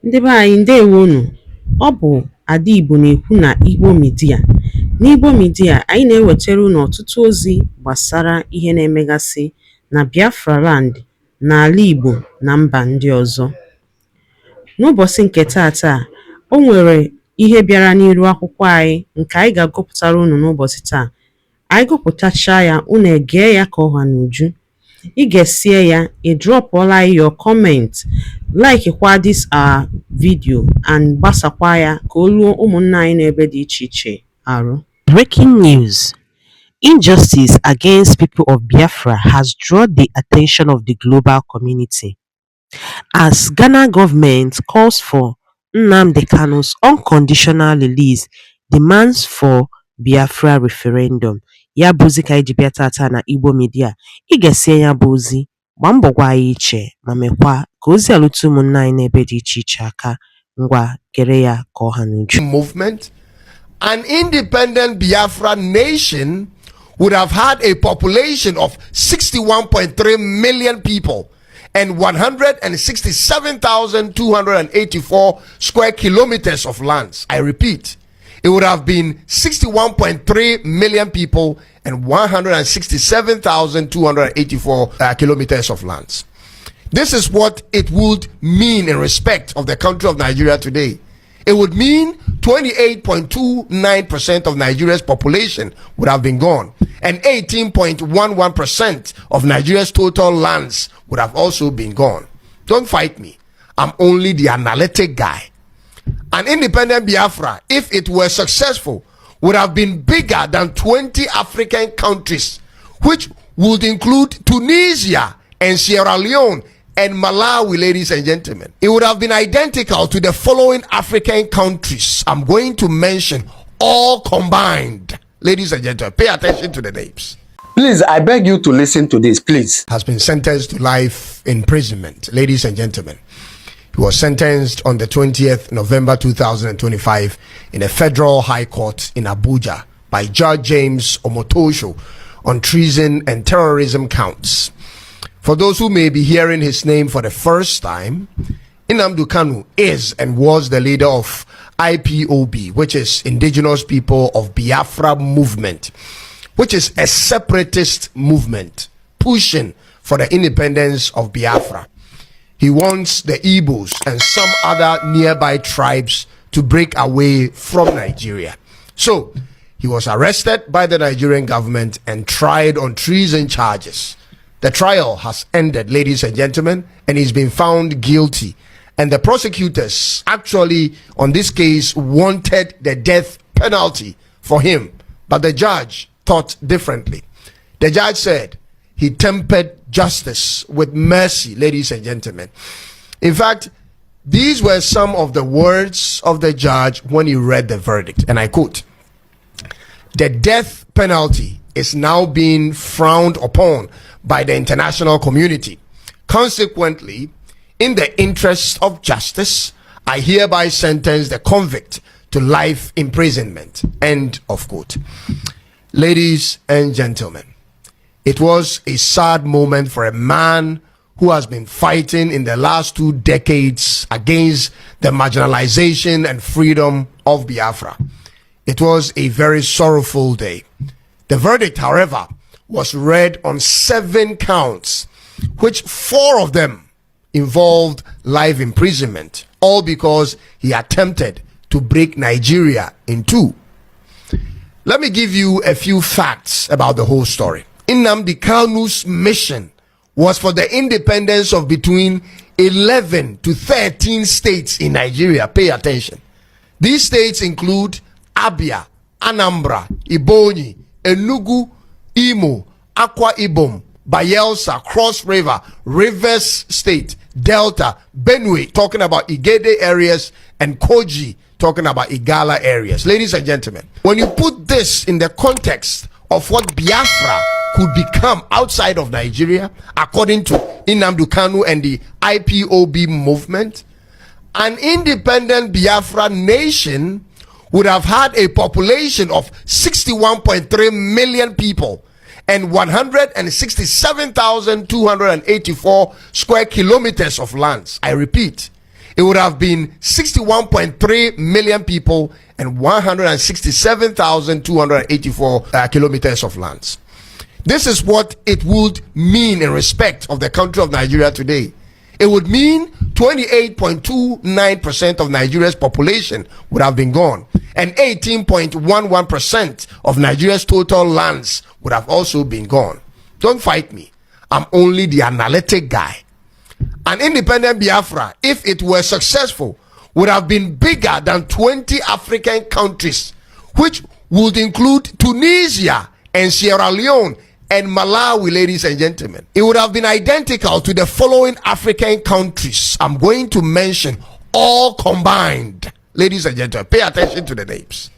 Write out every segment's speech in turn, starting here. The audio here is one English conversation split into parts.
Ndị be anyị ndewonu. Ọ bụ Ada Igbo na-ekwu na Igbo Media. N'Igbo Media, anyị na-ewetara unu ọtụtụ ozi gbasara ihe na-emegasị na Biafra Land, n'ala Igbo na mba ndị ọzọ. N'ụbọchị nke taata, o nwere ihe bịara n'iru akwụkwọ anyị nke anyị ga-agụpụtara unu n'ụbọchị taa. Anyị gụpụtachaa ya, unu egee ya ka ọha n'uju. Ị ga-esie ya, ị drọpụọla your comment, like kwa this our video and gbasakwa ya ka o ruo ụmụnna anyị n'ebe dị iche iche arụ. Breaking news. Injustice against people of Biafra has drawn the attention of the global community as Ghana government calls for Nnamdi Kanu's unconditional release, demands for Biafra Referendum. Ya bụ ozi ka anyị ji bịa tata na Igbo Media. Ị ga-esi ya bụ ozi, gbaa mbọ gwa anyị iche ma mekwa ka ozi alụtụ ụmụnna anyị n'ebe dị iche iche aka. Ngwa gere ya ka ọha n'uju. Movement, an independent Biafra nation would have had a population of 61.3 million people and 167,284 square kilometers of lands. I repeat, it would have been 61.3 million people and 167,284 kilometers of lands. This is what it would mean in respect of the country of Nigeria today. It would mean 28.29% of Nigeria's population would have been gone, and 18.11% of Nigeria's total lands would have also been gone. Don't fight me. I'm only the analytic guy. An independent Biafra, if it were successful, would have been bigger than 20 African countries, which would include Tunisia and Sierra Leone and Malawi, ladies and gentlemen. It would have been identical to the following African countries I'm going to mention, all combined. Ladies and gentlemen, pay attention to the names. Please, I beg you to listen to this, please. Has been sentenced to life imprisonment, ladies and gentlemen. He was sentenced on the 20th November 2025 in a federal high court in Abuja by Judge James Omotosho on treason and terrorism counts. For those who may be hearing his name for the first time, Nnamdi Kanu is and was the leader of IPOB, which is Indigenous People of Biafra Movement, which is a separatist movement pushing for the independence of Biafra. He wants the Igbos and some other nearby tribes to break away from Nigeria. So he was arrested by the Nigerian government and tried on treason charges. The trial has ended, ladies and gentlemen, and he's been found guilty. And the prosecutors actually on this case wanted the death penalty for him, but the judge thought differently. The judge said he tempered justice with mercy, ladies and gentlemen. In fact, these were some of the words of the judge when he read the verdict, and I quote, "The death penalty is now being frowned upon by the international community. Consequently, in the interest of justice, I hereby sentence the convict to life imprisonment." End of quote. Ladies and gentlemen, it was a sad moment for a man who has been fighting in the last 2 decades against the marginalization and freedom of Biafra. It was a very sorrowful day. The verdict, however, was read on 7 counts, which 4 of them involved life imprisonment, all because he attempted to break Nigeria in 2. Let me give you a few facts about the whole story. Nnamdi Kanu's mission was for the independence of between 11 to 13 states in Nigeria. Pay attention. These states include Abia, Anambra, Ebonyi, Enugu, Imo, Akwa Ibom, Bayelsa, Cross River, Rivers State, Delta, Benue, talking about Igede areas, and Koji, talking about Igala areas. Ladies and gentlemen, when you put this in the context of what Biafra could become outside of Nigeria, according to Nnamdi Kanu and the IPOB movement, an independent Biafra nation would have had a population of 61.3 million people and 167,284 square kilometers of lands. I repeat, it would have been 61.3 million people and 167,284 kilometers of lands. This is what it would mean in respect of the country of Nigeria today. It would mean 28.29% of Nigeria's population would have been gone, and 18.11% of Nigeria's total lands would have also been gone. Don't fight me. I'm only the analytic guy. An independent Biafra, if it were successful, would have been bigger than 20 African countries, which would include Tunisia and Sierra Leone and Malawi, ladies and gentlemen. It would have been identical to the following African countries I'm going to mention, all combined. Ladies and gentlemen, pay attention to the names: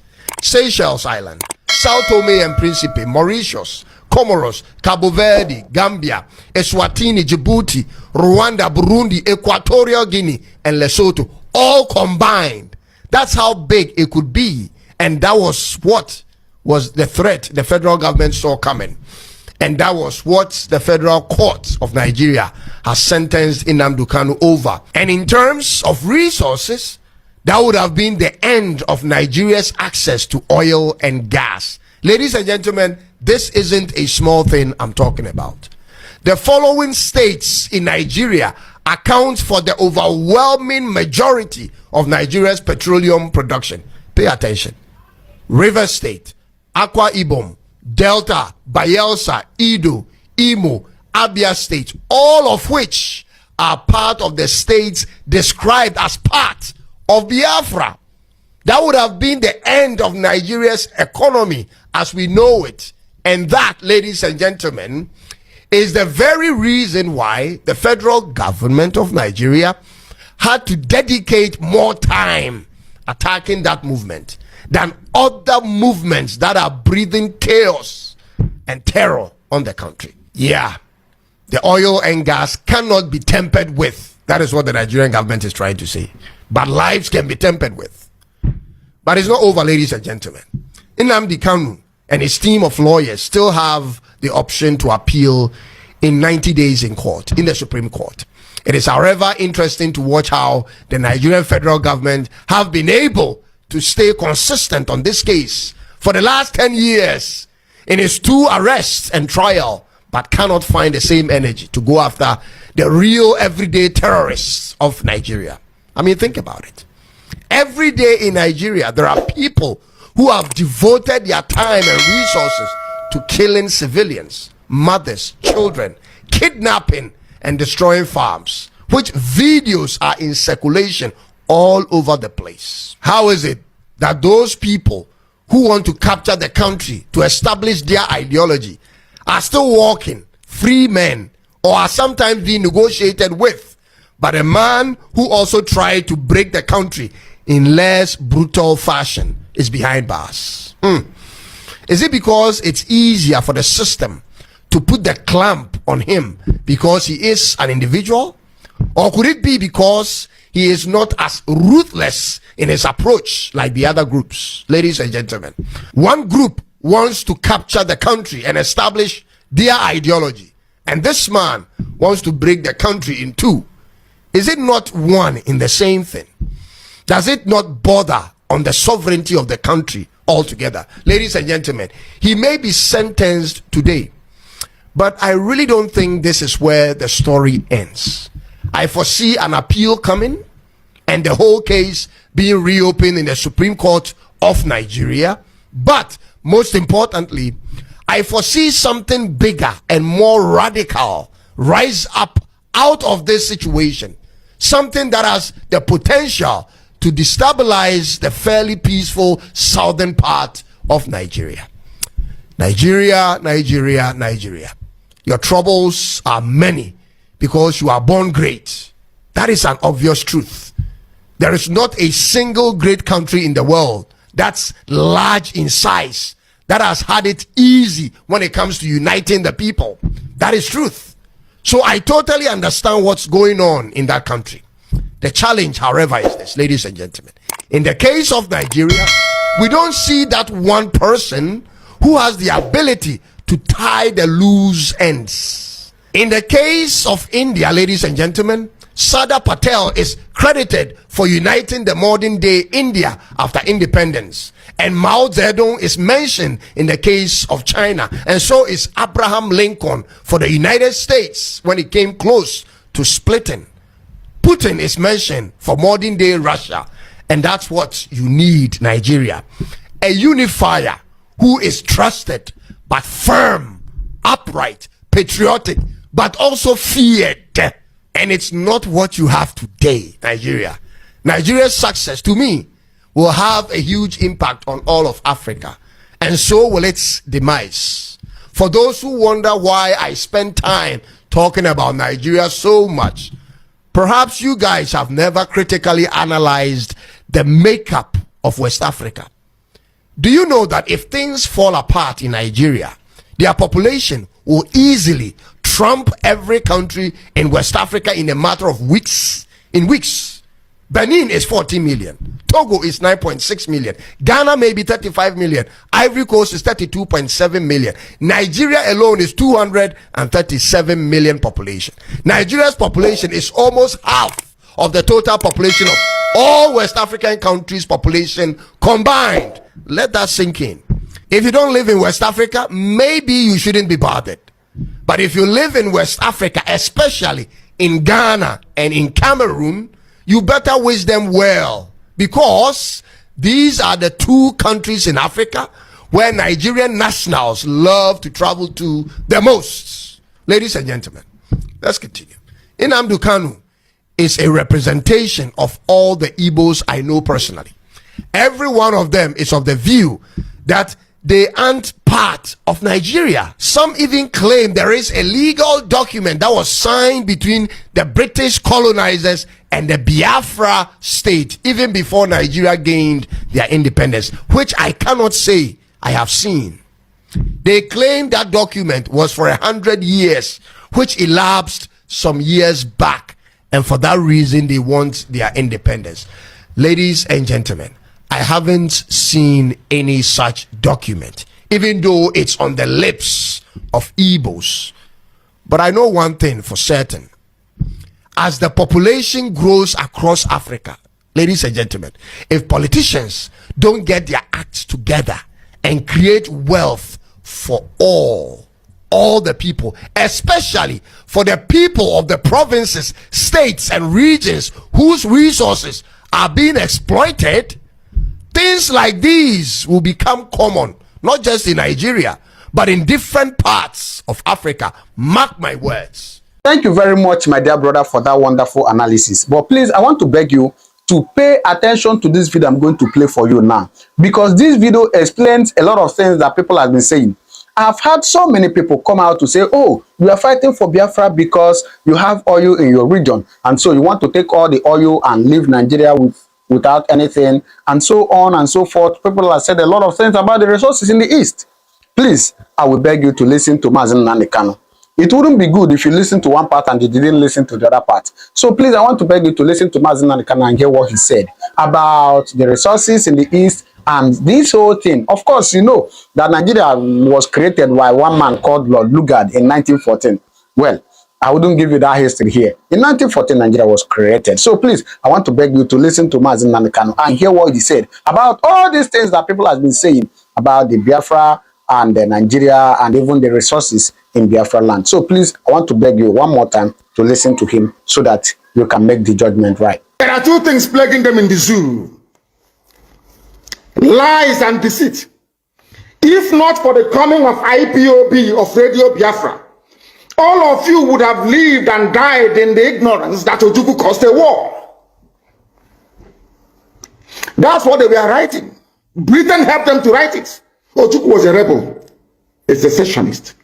Seychelles Island, Sao Tome and Principe, Mauritius, Comoros, Cabo Verde, Gambia, Eswatini, Djibouti, Rwanda, Burundi, Equatorial Guinea, and Lesotho, all combined. That's how big it could be. And that was what was the threat the federal government saw coming. And that was what the Federal Court of Nigeria has sentenced Nnamdi Kanu over. And in terms of resources, that would have been the end of Nigeria's access to oil and gas. Ladies and gentlemen, this isn't a small thing I'm talking about. The following states in Nigeria account for the overwhelming majority of Nigeria's petroleum production. Pay attention: Rivers State, Akwa Ibom, Delta, Bayelsa, Edo, Imo, Abia State, all of which are part of the states described as part of Biafra. That would have been the end of Nigeria's economy as we know it. And that, ladies and gentlemen, is the very reason why the federal government of Nigeria had to dedicate more time attacking that movement than other movements that are breathing chaos and terror on the country. Yeah, the oil and gas cannot be tempered with. That is what the Nigerian government is trying to say. But lives can be tempered with. But it's not over, ladies and gentlemen. Nnamdi Kanu and his team of lawyers still have the option to appeal in 90 days in court, in the Supreme Court. It is, however, interesting to watch how the Nigerian federal government have been able to stay consistent on this case for the last 10 years in its 2 arrests and trial, but cannot find the same energy to go after the real everyday terrorists of Nigeria. I mean, think about it. Every day in Nigeria, there are people who have devoted their time and resources to killing civilians, mothers, children, kidnapping and destroying farms, which videos are in circulation all over the place. How is it that those people who want to capture the country to establish their ideology are still walking free men, or are sometimes being negotiated with, but a man who also tried to break the country in less brutal fashion is behind bars? Is it because it's easier for the system to put the clamp on him because he is an individual? Or could it be because he is not as ruthless in his approach like the other groups? Ladies and gentlemen, one group wants to capture the country and establish their ideology, and this man wants to break the country in 2. Is it not one in the same thing? Does it not border on the sovereignty of the country altogether? Ladies and gentlemen, he may be sentenced today, but I really don't think this is where the story ends. I foresee an appeal coming and the whole case being reopened in the Supreme Court of Nigeria. But most importantly, I foresee something bigger and more radical rise up out of this situation. Something that has the potential to destabilize the fairly peaceful southern part of Nigeria. Nigeria, Nigeria, Nigeria. Your troubles are many because you are born great. That is an obvious truth. There is not a single great country in the world that's large in size that has had it easy when it comes to uniting the people. That is truth. So I totally understand what's going on in that country. The challenge, however, is this, ladies and gentlemen. In the case of Nigeria, we don't see that one person who has the ability to tie the loose ends. In the case of India, ladies and gentlemen, Sardar Patel is credited for uniting the modern day India after independence. And Mao Zedong is mentioned in the case of China. And so is Abraham Lincoln for the United States when it came close to splitting. Putin is mentioned for modern day Russia. And that's what you need, Nigeria. A unifier who is trusted but firm, upright, patriotic, but also feared. And it's not what you have today, Nigeria. Nigeria's success, to me, will have a huge impact on all of Africa. And so will its demise. For those who wonder why I spend time talking about Nigeria so much, perhaps you guys have never critically analyzed the makeup of West Africa. Do you know that if things fall apart in Nigeria, their population will easily trump every country in West Africa in a matter of weeks? In weeks. Benin is 40 million. Togo is 9.6 million. Ghana may be 35 million. Ivory Coast is 32.7 million. Nigeria alone is 237 million population. Nigeria's population is almost half of the total population of all West African countries' population combined. Let that sink in. If you don't live in West Africa, maybe you shouldn't be bothered. But if you live in West Africa, especially in Ghana and in Cameroon, you better wish them well, because these are the two countries in Africa where Nigerian nationals love to travel to the most. Ladies and gentlemen, let's continue. Nnamdi Kanu is a representation of all the Igbos I know personally. Every one of them is of the view that they aren't part of Nigeria. Some even claim there is a legal document that was signed between the British colonizers and the Biafra state even before Nigeria gained their independence, which I cannot say I have seen. They claim that document was for 100 years, which elapsed some years back, and for that reason they want their independence. Ladies and gentlemen, I haven't seen any such document, even though it's on the lips of Igbos. But I know one thing for certain. As the population grows across Africa, ladies and gentlemen, if politicians don't get their acts together and create wealth for all the people, especially for the people of the provinces, states, and regions whose resources are being exploited, things like these will become common, not just in Nigeria, but in different parts of Africa. Mark my words. Thank you very much, my dear brother, for that wonderful analysis. But please, I want to beg you to pay attention to this video I'm going to play for you now, because this video explains a lot of things that people have been saying. I've had so many people come out to say, oh, you are fighting for Biafra because you have oil in your region, and so you want to take all the oil and leave Nigeria without anything, and so on and so forth. People have said a lot of things about the resources in the East. Please, I will beg you to listen to Nnamdi Kanu. It wouldn't be good if you listen to one part and you didn't listen to the other part. So please, I want to beg you to listen to Nnamdi Kanu and hear what he said about the resources in the East and this whole thing. Of course, you know that Nigeria was created by one man called Lord Lugard in 1914. Well, I wouldn't give you that history here. In 1914, Nigeria was created. So please, I want to beg you to listen to Nnamdi Kanu and hear what he said about all these things that people have been saying about the Biafra and the Nigeria and even the resources in Biafra land. So please, I want to beg you one more time to listen to him so that you can make the judgment right. There are two things plaguing them in the zoo: lies and deceit. If not for the coming of IPOB, of Radio Biafra, all of you would have lived and died in the ignorance that Ojukwu caused a war. That's what they were writing. Britain helped them to write it. Ojukwu was a rebel, a secessionist,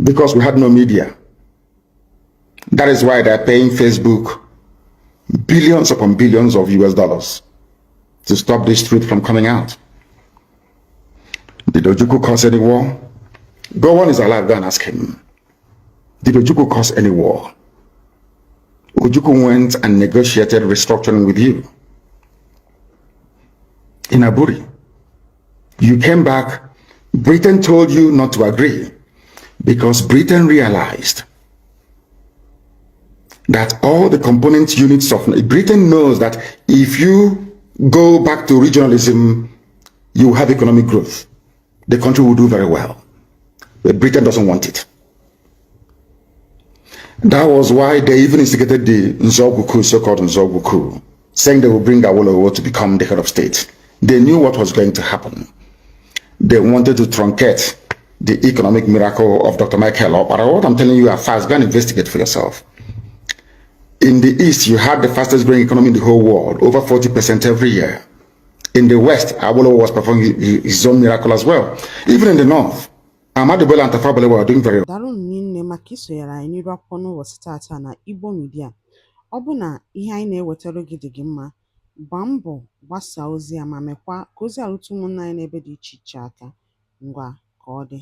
because we had no media. That is why they're paying Facebook billions upon billions of US dollars to stop this truth from coming out. Did Ojukwu cause any war? Gowon is alive, go and ask him. Did Ojukwu cause any war? Ojukwu went and negotiated restructuring with you in Aburi. You came back, Britain told you not to agree because Britain realized that all the component units of Britain knows that if you go back to regionalism, you will have economic growth. The country will do very well. But Britain doesn't want it. That was why they even instigated the Nzogwu coup, so-called Nzogwu coup, saying they will bring Awolowo to become the head of state. They knew what was going to happen. They wanted to truncate the economic miracle of Dr. Michael. But what I'm telling you are fast. Go and investigate for yourself. In the East, you had the fastest growing economy in the whole world, over 40% every year. In the West, Awolowo was performing his own miracle as well. Even in the North, Ahmadu Bello and Tafawa Balewa were doing very well. Daalụ nne maka isonyere anyị n'iru akwụkwọ n'ụbọchị tata na Igbo Media. Ọ bụ na ihe anyị na-ewetara gị dị gị mma, gbaa mbọ gbasaa ozi a ma mekwa ka ozi a rute ụmụnna anyị n'ebe dị iche iche aka. Ngwa ka ọ dị.